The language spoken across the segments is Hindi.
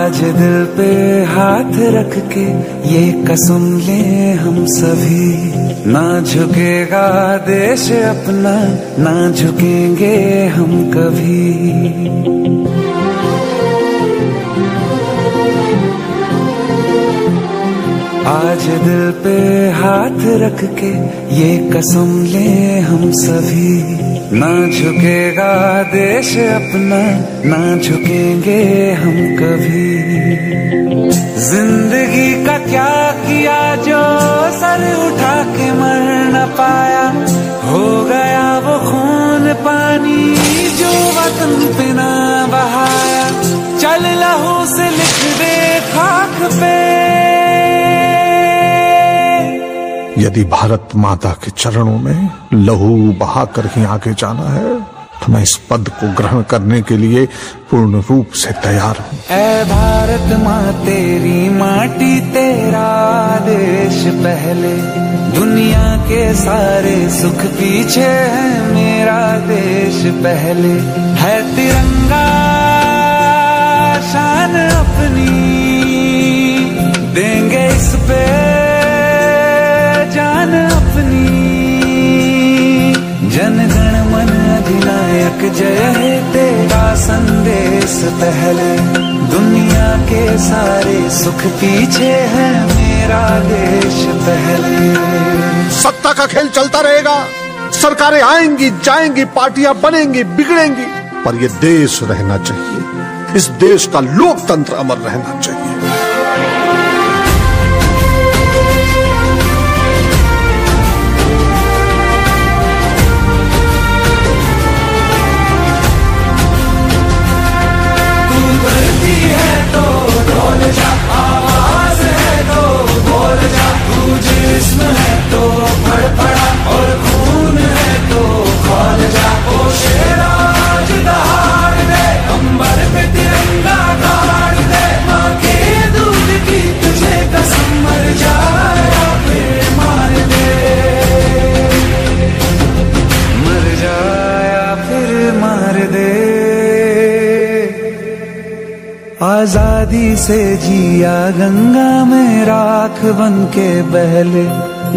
आज दिल पे हाथ रख के ये कसम ले हम सभी, ना झुकेगा देश अपना, ना झुकेंगे हम कभी। आज दिल पे हाथ रख के ये कसम ले हम सभी, ना झुकेगा देश अपना, ना झुकेंगे हम कभी। जिंदगी का क्या किया जो सर उठा के मर न पाया, हो गया वो खून पानी जो वतन पे ना बहाया। चल लहू से लिख दे खाक पे, यदि भारत माता के चरणों में लहू बहाकर ही आगे जाना है तो मैं इस पद को ग्रहण करने के लिए पूर्ण रूप से तैयार हूँ। ऐ भारत माँ तेरी माटी तेरा देश पहले, दुनिया के सारे सुख पीछे है मेरा देश पहले। है तिरंगा शान अपनी, देंगे इस पे जान अपनी। जन गण मन अधिनायक जय हे तेरा संदेश पहले, दुनिया के सारे सुख पीछे है मेरा देश पहले। सत्ता का खेल चलता रहेगा, सरकारें आएंगी जाएंगी, पार्टियां बनेंगी बिगड़ेंगी, पर ये देश रहना चाहिए, इस देश का लोकतंत्र अमर रहना चाहिए। आजादी से जिया गंगा में राख बन के बहले,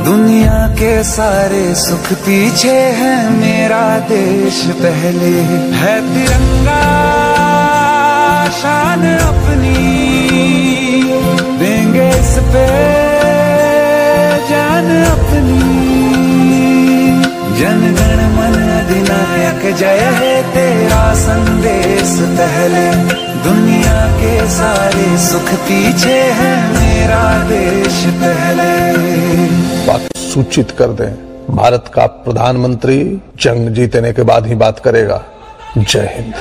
दुनिया के सारे सुख पीछे है मेरा देश पहले। है तिरंगा शान अपनी, देंगे इस पे जान अपनी। जन गण मन अधिनायक जय है तेरा संदेश पहले, दुनिया के सारे सुख पीछे है मेरा देश पहले। बात सूचित कर दें, भारत का प्रधानमंत्री जंग जीतने के बाद ही बात करेगा। जय हिंद।